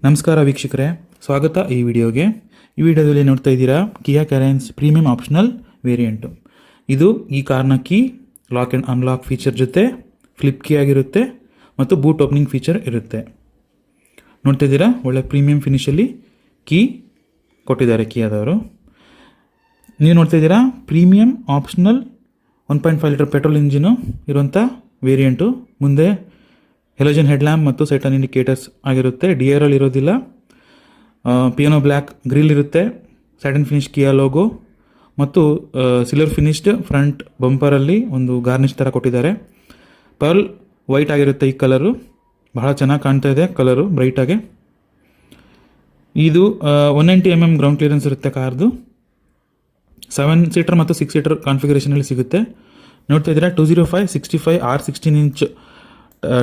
ನಮಸ್ಕಾರ ವೀಕ್ಷಕರೇ, ಸ್ವಾಗತ ಈ ವಿಡಿಯೋಗೆ. ಈ ವಿಡಿಯೋದಲ್ಲಿ ನೋಡ್ತಾ ಇದ್ದೀರಾ ಕಿಯಾ ಕ್ಯಾರೆನ್ಸ್ ಪ್ರೀಮಿಯಂ ಆಪ್ಷನಲ್ ವೇರಿಯಂಟು. ಇದು ಈ ಕಾರ್ನ key lock and unlock feature ಜೊತೆ ಫ್ಲಿಪ್ ಕೀ ಆಗಿರುತ್ತೆ ಮತ್ತು ಬೂಟ್ ಓಪನಿಂಗ್ ಫೀಚರ್ ಇರುತ್ತೆ. ನೋಡ್ತಾ ಇದ್ದೀರಾ, ಒಳ್ಳೆ ಪ್ರೀಮಿಯಂ ಫಿನಿಷಲ್ಲಿ ಕೀ ಕೊಟ್ಟಿದ್ದಾರೆ ಕಿಯಾದವರು. ನೀವು ನೋಡ್ತಾ ಇದ್ದೀರಾ premium optional 1.5 litre petrol engine ಇರುವಂಥ ವೇರಿಯಂಟು. ಮುಂದೆ ಹೆಲೋಜನ್ ಹೆಡ್ ಲ್ಯಾಂಪ್ ಮತ್ತು ಸೈಟನ್ ಇಂಡಿಕೇಟರ್ಸ್ ಆಗಿರುತ್ತೆ. DRL ಇರೋದಿಲ್ಲ. ಪಿಯಾನೋ ಬ್ಲ್ಯಾಕ್ ಗ್ರಿಲ್ ಇರುತ್ತೆ. ಸ್ಯಾಟಿನ್ ಫಿನಿಶ್ ಕಿಯಾ ಲೋಗೋ ಮತ್ತು ಸಿಲ್ವರ್ ಫಿನಿಶ್ಡ್ ಫ್ರಂಟ್ ಬಂಪರಲ್ಲಿ ಒಂದು ಗಾರ್ನಿಶ್ ಥರ ಕೊಟ್ಟಿದ್ದಾರೆ. ಪರ್ಲ್ ವೈಟ್ ಆಗಿರುತ್ತೆ ಈ ಕಲರು. ಬಹಳ ಚೆನ್ನಾಗಿ ಕಾಣ್ತಾ ಇದೆ ಕಲರು, ಬ್ರೈಟಾಗೆ. ಇದು 190 mm ಗ್ರೌಂಡ್ ಕ್ಲಿಯರೆನ್ಸ್ ಇರುತ್ತೆ ಕಾರ್ದು. 7 ಸೀಟರ್ ಮತ್ತು 6 ಸೀಟರ್ ಕಾನ್ಫಿಗರೇಷನಲ್ಲಿ ಸಿಗುತ್ತೆ. ನೋಡ್ತಾ ಇದ್ದೀರಾ 205/65 R16 ಇಂಚ್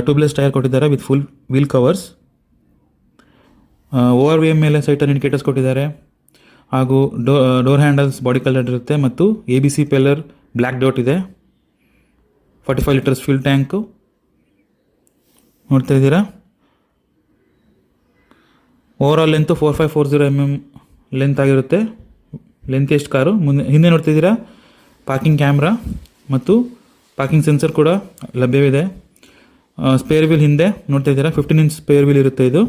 ಟ್ಯೂಬ್ಲೆಸ್ ಟೈರ್ ಕೊಟ್ಟಿದ್ದಾರೆ with full wheel covers. ORVM ಮೇಲೆ ಸೈಟನ್ ಇಂಡಿಕೇಟರ್ಸ್ ಕೊಟ್ಟಿದ್ದಾರೆ. ಹಾಗೂ ಡೋರ್ ಹ್ಯಾಂಡಲ್ಸ್ ಬಾಡಿ ಕಲರ್ ಇರುತ್ತೆ ಮತ್ತು ABC ಪೆಲ್ಲರ್ ಬ್ಲ್ಯಾಕ್ ಡಾಟ್ ಇದೆ. 45 ಲೀಟರ್ಸ್ ಫ್ಯೂಲ್ ಟ್ಯಾಂಕು ನೋಡ್ತಾ ಇದ್ದೀರಾ. ಓವರಾಲ್ ಲೆಂತು 4540 mm ಲೆಂತ್ ಆಗಿರುತ್ತೆ. ಲೆಂತೆಸ್ಟ್ ಕಾರು. ಹಿಂದೆ ನೋಡ್ತಿದ್ದೀರಾ ಪಾರ್ಕಿಂಗ್ ಕ್ಯಾಮ್ರಾ ಮತ್ತು ಪಾರ್ಕಿಂಗ್ ಸೆನ್ಸರ್ ಕೂಡ ಲಭ್ಯವಿದೆ. ಸ್ಪೇರ್ ವೀಲ್ ಹಿಂದೆ ನೋಡ್ತಾ ಇದ್ದೀರಾ 15 ಇಂಚ್ ಸ್ಪೇರ್ ವೀಲ್ ಇರುತ್ತೆ ಇದು.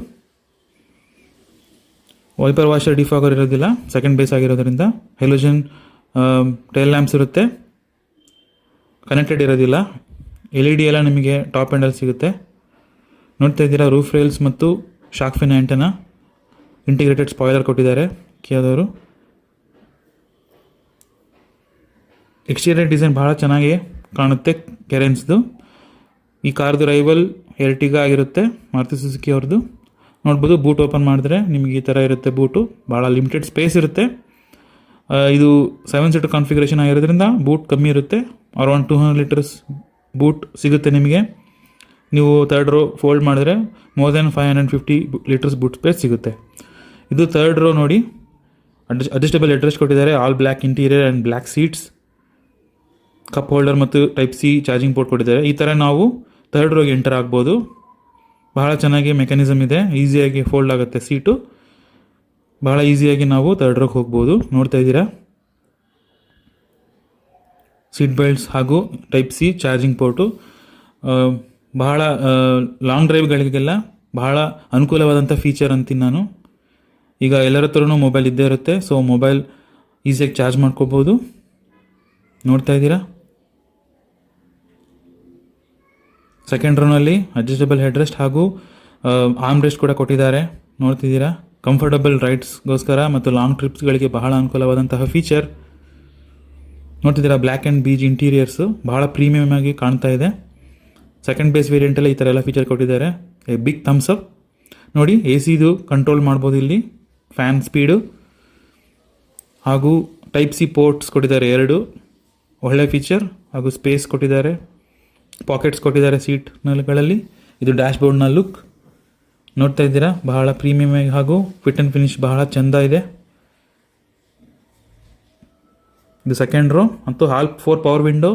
ವೈಪರ್ ವಾಷರ್ ಡಿಫಾಗರ್ ಇರೋದಿಲ್ಲ, ಸೆಕೆಂಡ್ ಬೇಸ್ ಆಗಿರೋದ್ರಿಂದ. ಹೆಲೋಜನ್ ಟೈಲ್ ಲ್ಯಾಂಪ್ಸ್ ಇರುತ್ತೆ, ಕನೆಕ್ಟೆಡ್ ಇರೋದಿಲ್ಲ. LED ಎಲ್ಲ ನಿಮಗೆ ಟಾಪ್ ಎಂಡಲ್ಲಿ ಸಿಗುತ್ತೆ. ನೋಡ್ತಾ ಇದ್ದೀರಾ ರೂಫ್ ರೈಲ್ಸ್ ಮತ್ತು ಶಾಕ್ ಫಿನ್ ಆ್ಯಂಟನ ಇಂಟಿಗ್ರೇಟೆಡ್ ಸ್ಪಾಯ್ಲರ್ ಕೊಟ್ಟಿದ್ದಾರೆ ಕಿಯಾದವರು. ಎಕ್ಸ್ಟೀರಿಯರ್ ಡಿಸೈನ್ ಬಹಳ ಚೆನ್ನಾಗಿ ಕಾಣುತ್ತೆ ಕೆರೆನ್ಸ್ದು. ಈ ಕಾರ್ದು ರೈವಲ್ ಎರ್ಟಿಗಾ ಆಗಿರುತ್ತೆ, ಮಾರುತಿ ಸುಜುಕಿ ಅವ್ರದ್ದು. ನೋಡ್ಬೋದು ಬೂಟ್ ಓಪನ್ ಮಾಡಿದ್ರೆ ನಿಮಗೆ ಈ ಥರ ಇರುತ್ತೆ ಬೂಟು. ಭಾಳ ಲಿಮಿಟೆಡ್ ಸ್ಪೇಸ್ ಇರುತ್ತೆ. ಇದು 7 ಸೀಟರ್ ಕಾನ್ಫಿಗರೇಷನ್ ಆಗಿರೋದ್ರಿಂದ ಬೂಟ್ ಕಮ್ಮಿ ಇರುತ್ತೆ. ಅರೌಂಡ್ 200 ಲೀಟರ್ಸ್ ಬೂಟ್ ಸಿಗುತ್ತೆ ನಿಮಗೆ. ನೀವು ಥರ್ಡ್ ರೋ ಫೋಲ್ಡ್ ಮಾಡಿದ್ರೆ more than 550 litres boot space ಸಿಗುತ್ತೆ. ಇದು ಥರ್ಡ್ ರೋ ನೋಡಿ, ಅಡ್ಜಸ್ಟಬಲ್ ಅಡ್ರೆಸ್ ಕೊಟ್ಟಿದ್ದಾರೆ. All black interior and black seats. Cup holder ಮತ್ತು Type-C ಚಾರ್ಜಿಂಗ್ ಪೋರ್ಟ್ ಕೊಟ್ಟಿದ್ದಾರೆ. ಈ ಥರ ನಾವು ಥರ್ಡ್ ರೋಗೆ ಎಂಟರ್ ಆಗ್ಬೋದು. ಬಹಳ ಚೆನ್ನಾಗಿ ಮೆಕ್ಯಾನಿಸಮ್ ಇದೆ, ಈಸಿಯಾಗಿ ಫೋಲ್ಡ್ ಆಗುತ್ತೆ ಸೀಟು. ಬಹಳ ಈಸಿಯಾಗಿ ನಾವು ಥರ್ಡ್ ರೋಗೆ ಹೋಗ್ಬೋದು. ನೋಡ್ತಾ ಇದ್ದೀರಾ ಸೀಟ್ ಬೆಲ್ಟ್ಸ್ ಹಾಗೂ Type-C ಚಾರ್ಜಿಂಗ್ ಪೋರ್ಟು. ಬಹಳ ಲಾಂಗ್ ಡ್ರೈವ್ಗಳಿಗೆಲ್ಲ ಬಹಳ ಅನುಕೂಲವಾದಂಥ ಫೀಚರ್ ಅಂತೀನಿ ನಾನು. ಈಗ ಎಲ್ಲರ ಹತ್ರನೂ ಮೊಬೈಲ್ ಇದ್ದೇ ಇರುತ್ತೆ, ಸೊ ಮೊಬೈಲ್ ಈಸಿಯಾಗಿ ಚಾರ್ಜ್ ಮಾಡ್ಕೋಬೋದು. ನೋಡ್ತಾ ಇದ್ದೀರಾ ಸೆಕೆಂಡ್ ರೋನಲ್ಲಿ ಅಡ್ಜಸ್ಟಬಲ್ ಹೆಡ್ರೆಸ್ಟ್ ಹಾಗೂ ಆರ್ಮ್ ರೆಸ್ಟ್ ಕೂಡ ಕೊಟ್ಟಿದ್ದಾರೆ. ನೋಡ್ತಿದ್ದೀರಾ ಕಂಫರ್ಟಬಲ್ ರೈಡ್ಸ್ಗೋಸ್ಕರ ಮತ್ತು ಲಾಂಗ್ ಟ್ರಿಪ್ಸ್ಗಳಿಗೆ ಬಹಳ ಅನುಕೂಲವಾದಂತಹ ಫೀಚರ್. ನೋಡ್ತಿದ್ದೀರಾ ಬ್ಲ್ಯಾಕ್ ಆ್ಯಂಡ್ ಬೀಜ್ ಇಂಟೀರಿಯರ್ಸು ಬಹಳ ಪ್ರೀಮಿಯಮ್ ಆಗಿ ಕಾಣ್ತಾ ಇದೆ. ಸೆಕೆಂಡ್ ಬೇಸ್ ವೇರಿಯಂಟಲ್ಲಿ ಈ ಥರ ಎಲ್ಲ ಫೀಚರ್ ಕೊಟ್ಟಿದ್ದಾರೆ. A big thumbs up. ನೋಡಿ AC ಕಂಟ್ರೋಲ್ ಮಾಡ್ಬೋದು ಇಲ್ಲಿ, ಫ್ಯಾನ್ ಸ್ಪೀಡು ಹಾಗೂ Type-C ಪೋರ್ಟ್ಸ್ ಕೊಟ್ಟಿದ್ದಾರೆ 2. ಒಳ್ಳೆ ಫೀಚರ್ ಹಾಗೂ ಸ್ಪೇಸ್ ಕೊಟ್ಟಿದ್ದಾರೆ. ಪಾಕೆಟ್ಸ್ ಕೊಟ್ಟಿದ್ದಾರೆ ಸೀಟ್ಗಳಲ್ಲಿ. ಇದು ಡ್ಯಾಶ್ ಬೋರ್ಡ್ನ ಲುಕ್ ನೋಡ್ತಾ ಇದ್ದೀರಾ, ಬಹಳ ಪ್ರೀಮಿಯಮ್ ಆಗಿ ಹಾಗೂ ಫಿಟ್ ಆ್ಯಂಡ್ ಫಿನಿಶ್ ಬಹಳ ಚೆಂದ ಇದೆ. ಇದು ಸೆಕೆಂಡ್ ರೋ ಮತ್ತು 4 ಪವರ್ ವಿಂಡೋ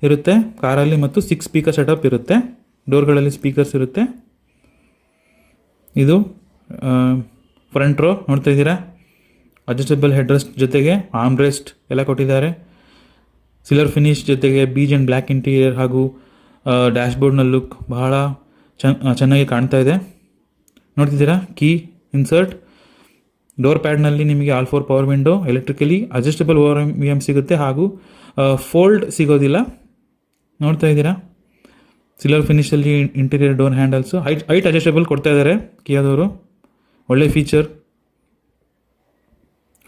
ಇರುತ್ತೆ ಕಾರಲ್ಲಿ ಮತ್ತು 6 ಸ್ಪೀಕರ್ ಸೆಟಪ್ ಇರುತ್ತೆ. ಡೋರ್ಗಳಲ್ಲಿ ಸ್ಪೀಕರ್ಸ್ ಇರುತ್ತೆ. ಇದು ಫ್ರಂಟ್ ರೋ ನೋಡ್ತಾ ಇದ್ದೀರಾ, ಅಡ್ಜಸ್ಟಬಲ್ ಹೆಡ್ರೆಸ್ಟ್ ಜೊತೆಗೆ ಆರ್ಮ್ ರೆಸ್ಟ್ ಎಲ್ಲ ಕೊಟ್ಟಿದ್ದಾರೆ. ಸಿಲ್ವರ್ ಫಿನಿಶ್ ಜೊತೆಗೆ ಬೀಜ್ ಆ್ಯಂಡ್ ಬ್ಲ್ಯಾಕ್ ಇಂಟೀರಿಯರ್ ಹಾಗೂ ಡ್ಯಾಶ್ ಬೋರ್ಡ್ನ ಲುಕ್ ಬಹಳ ಚೆನ್ನಾಗಿ ಕಾಣ್ತಾ ಇದೆ. ನೋಡ್ತಿದ್ದೀರಾ ಕೀ ಇನ್ಸರ್ಟ್. ಡೋರ್ ಪ್ಯಾಡ್ನಲ್ಲಿ ನಿಮಗೆ all 4 power window, electrically adjustable ORVM ಸಿಗುತ್ತೆ ಹಾಗೂ ಫೋಲ್ಡ್ ಸಿಗೋದಿಲ್ಲ. ನೋಡ್ತಾ ಇದ್ದೀರಾ ಸಿಲ್ವರ್ ಫಿನಿಷಲ್ಲಿ interior door handles height adjustable ಕೊಡ್ತಾ ಇದ್ದಾರೆ ಕಿಯಾದವರು. ಒಳ್ಳೆ ಫೀಚರ್.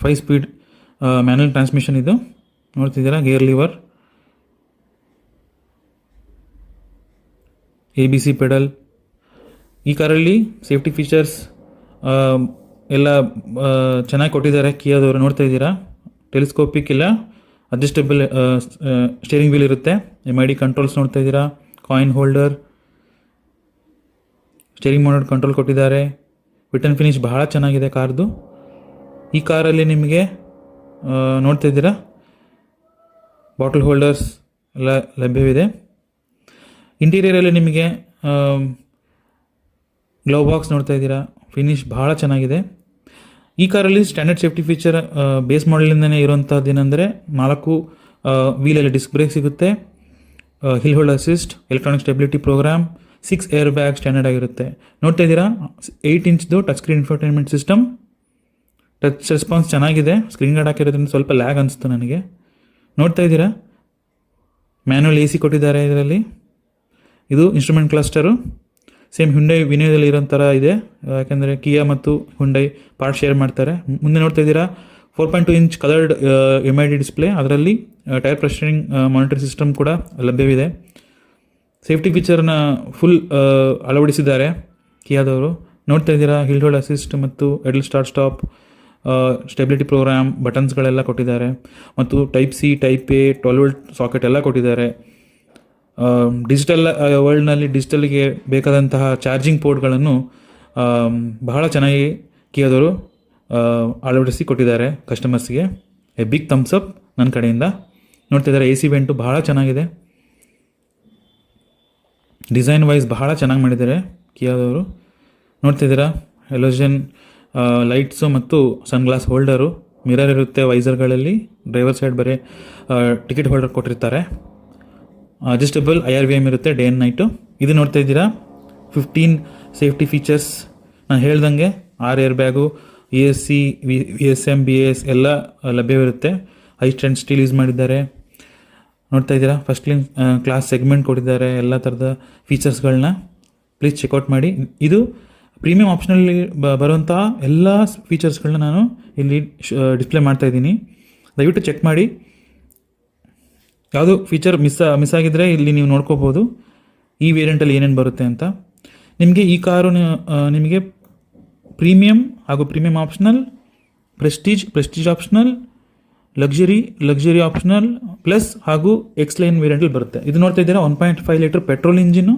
5 ಸ್ಪೀಡ್ ಮ್ಯಾನ್ಯಲ್ ಟ್ರಾನ್ಸ್ಮಿಷನ್ ಇದು. ನೋಡ್ತಿದ್ದೀರಾ ಗೇರ್ ಲಿವರ್, ABC ಪೆಡಲ್. ಈ ಕಾರಲ್ಲಿ ಸೇಫ್ಟಿ ಫೀಚರ್ಸ್ ಎಲ್ಲ ಚೆನ್ನಾಗಿ ಕೊಟ್ಟಿದ್ದಾರೆ ಕಿಯಾದವರು. ನೋಡ್ತಾ ಇದ್ದೀರಾ ಟೆಲಿಸ್ಕೋಪಿಕ್ ಇಲ್ಲ ಅಡ್ಜಸ್ಟಬಲ್ ಸ್ಟೇರಿಂಗ್ ವೀಲ್ ಇರುತ್ತೆ. MID ಕಂಟ್ರೋಲ್ಸ್ ನೋಡ್ತಾ ಇದ್ದೀರಾ. Coin holder, steering mode control ಕೊಟ್ಟಿದ್ದಾರೆ. ಫಿಟ್ ಆ್ಯಂಡ್ ಫಿನಿಶ್ ಬಹಳ ಚೆನ್ನಾಗಿದೆ ಕಾರ್ದು. ಈ ಕಾರಲ್ಲಿ ನಿಮಗೆ ನೋಡ್ತಾ ಇದ್ದೀರಾ ಬಾಟಲ್ ಹೋಲ್ಡರ್ಸ್ ಎಲ್ಲ ಲಭ್ಯವಿದೆ. ಇಂಟೀರಿಯರಲ್ಲಿ ನಿಮಗೆ ಗ್ಲೌ ಬಾಕ್ಸ್ ನೋಡ್ತಾ ಇದ್ದೀರಾ, ಫಿನಿಶ್ ಭಾಳ ಚೆನ್ನಾಗಿದೆ. ಈ ಕಾರಲ್ಲಿ ಸ್ಟ್ಯಾಂಡರ್ಡ್ ಸೇಫ್ಟಿ ಫೀಚರ್ ಬೇಸ್ ಮಾಡಲಿಂದನೇ ಇರುವಂಥದ್ದು ಏನಂದರೆ 4 ವೀಲಲ್ಲಿ ಡಿಸ್ಕ್ ಬ್ರೇಕ್ ಸಿಗುತ್ತೆ, hill hold assist, electronic stability program, 6 airbag standard ಆಗಿರುತ್ತೆ. ನೋಡ್ತಾ ಇದ್ದೀರಾ 8 ಇಂಚ್ದು touch screen infotainment system. Touch response ಚೆನ್ನಾಗಿದೆ. ಸ್ಕ್ರೀನ್ ಗಾರ್ಡ್ ಹಾಕಿರೋದ್ರಿಂದ ಸ್ವಲ್ಪ ಲ್ಯಾಗ್ ಅನಿಸ್ತು ನನಗೆ. ನೋಡ್ತಾ ಇದ್ದೀರಾ ಮ್ಯಾನ್ಯುವಲ್ AC ಕೊಟ್ಟಿದ್ದಾರೆ ಇದರಲ್ಲಿ. ಇದು ಇನ್ಸ್ಟ್ರೂಮೆಂಟ್ ಕ್ಲಸ್ಟರು ಸೇಮ್ ಹುಂಡೈ ವಿನಿಯೋದಲ್ಲಿ ಇರೋ ಥರ ಇದೆ, ಯಾಕೆಂದರೆ ಕಿಯಾ ಮತ್ತು ಹುಂಡೈ ಪಾರ್ಟ್ ಶೇರ್ ಮಾಡ್ತಾರೆ. ಮುಂದೆ ನೋಡ್ತಾ ಇದ್ದೀರಾ 4.2 ಇಂಚ್ ಕಲರ್ಡ್ MID ಡಿಸ್ಪ್ಲೇ, ಅದರಲ್ಲಿ ಟೈರ್ ಪ್ರೆಷರಿಂಗ್ ಮಾನಿಟರ್ ಸಿಸ್ಟಮ್ ಕೂಡ ಲಭ್ಯವಿದೆ. ಸೇಫ್ಟಿ ಫೀಚರ್ನ ಫುಲ್ ಅಳವಡಿಸಿದ್ದಾರೆ ಕಿಯಾದವರು. ನೋಡ್ತಾ ಇದ್ದೀರಾ ಹಿಲ್ ಹೋಲ್ಡ್ ಅಸಿಸ್ಟ್ ಮತ್ತು ಎಡಲ್ ಸ್ಟಾರ್ಟ್ ಸ್ಟಾಪ್, ಸ್ಟೆಬಿಲಿಟಿ ಪ್ರೋಗ್ರಾಮ್, ಬಟನ್ಸ್ಗಳೆಲ್ಲ ಕೊಟ್ಟಿದ್ದಾರೆ ಮತ್ತು type C, type A, 12 volt socket ಎಲ್ಲ ಕೊಟ್ಟಿದ್ದಾರೆ. ಡಿಜಿಟಲ್ ವರ್ಲ್ಡ್ನಲ್ಲಿ ಡಿಜಿಟಲ್ಗೆ ಬೇಕಾದಂತಹ ಚಾರ್ಜಿಂಗ್ ಪೋರ್ಟ್ಗಳನ್ನು ಬಹಳ ಚೆನ್ನಾಗಿ ಕಿಯಾದವರು ಅಳವಡಿಸಿ ಕೊಟ್ಟಿದ್ದಾರೆ ಕಸ್ಟಮರ್ಸ್ಗೆ. ಎ ಬಿಗ್ ಥಮ್ಸ್ ಅಪ್ ನನ್ನ ಕಡೆಯಿಂದ. ನೋಡ್ತಾ ಇದ್ದಾರೆ AC ವೆಂಟು ಬಹಳ ಚೆನ್ನಾಗಿದೆ. ಡಿಸೈನ್ ವೈಸ್ ಬಹಳ ಚೆನ್ನಾಗಿ ಮಾಡಿದ್ದಾರೆ ಕಿಯಾದವರು. ನೋಡ್ತಿದ್ದೀರಾ ಹೆಲೋಜನ್ ಲೈಟ್ಸು ಮತ್ತು ಸನ್ಗ್ಲಾಸ್ ಹೋಲ್ಡರು, ಮಿರರ್ ಇರುತ್ತೆ ವೈಸರ್ಗಳಲ್ಲಿ, ಡ್ರೈವರ್ ಸೈಡ್ ಬರೀ ಟಿಕೆಟ್ ಹೋಲ್ಡರ್ ಕೊಟ್ಟಿರ್ತಾರೆ. ಅಡ್ಜಸ್ಟಬಲ್ IRVM ಇರುತ್ತೆ ಡೇ ಆ್ಯಂಡ್ ನೈಟು. ಇದು ನೋಡ್ತಾ ಇದ್ದೀರಾ 15 ಸೇಫ್ಟಿ ಫೀಚರ್ಸ್. ನಾನು ಹೇಳ್ದಂಗೆ 6 air bag, ESC, VSM, BS ಎಲ್ಲ ಲಭ್ಯವಿರುತ್ತೆ. ಹೈ ಸ್ಟ್ರೆಂತ್ ಸ್ಟೀಲ್ ಯೂಸ್ ಮಾಡಿದ್ದಾರೆ. ನೋಡ್ತಾ ಇದ್ದೀರಾ ಫಸ್ಟ್ ಕ್ಲಾಸ್ ಸೆಗ್ಮೆಂಟ್ ಕೊಟ್ಟಿದ್ದಾರೆ, ಎಲ್ಲ ಥರದ ಫೀಚರ್ಸ್ಗಳನ್ನ. ಪ್ಲೀಸ್ ಚೆಕ್ಔಟ್ ಮಾಡಿ. ಇದು ಪ್ರೀಮಿಯಂ ಆಪ್ಷನಲ್ಲಿ ಬರುವಂಥ ಎಲ್ಲ ಫೀಚರ್ಸ್ಗಳನ್ನ ನಾನು ಇಲ್ಲಿ ಡಿಸ್ಪ್ಲೇ ಮಾಡ್ತಾ ಇದ್ದೀನಿ. ದಯವಿಟ್ಟು ಚೆಕ್ ಮಾಡಿ. ಯಾವುದು ಫೀಚರ್ ಮಿಸ್ ಆಗಿದ್ದರೆ ಇಲ್ಲಿ ನೀವು ನೋಡ್ಕೋಬೋದು ಈ ವೇರಿಯಂಟಲ್ಲಿ ಏನೇನು ಬರುತ್ತೆ ಅಂತ. ನಿಮಗೆ ಈ ಕಾರು ನಿಮಗೆ ಪ್ರೀಮಿಯಂ ಹಾಗೂ premium optional, Prestige optional, luxury optional plus ಹಾಗೂ ಎಕ್ಸ್ ಲೈನ್ ವೇರಿಯಂಟಲ್ಲಿ ಬರುತ್ತೆ. ಇದು ನೋಡ್ತಾ ಇದ್ದೀರಾ 1.5 litre petrol engine,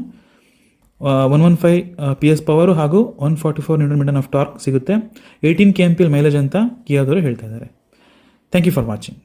115 PS power ಹಾಗೂ 144 Nm ಆಫ್ ಟಾರ್ಕ್ ಸಿಗುತ್ತೆ. 18 kmpl ಮೈಲೇಜ್ ಅಂತ ಕಿಯಾದವರು ಹೇಳ್ತಾ ಇದ್ದಾರೆ. Thank you for watching.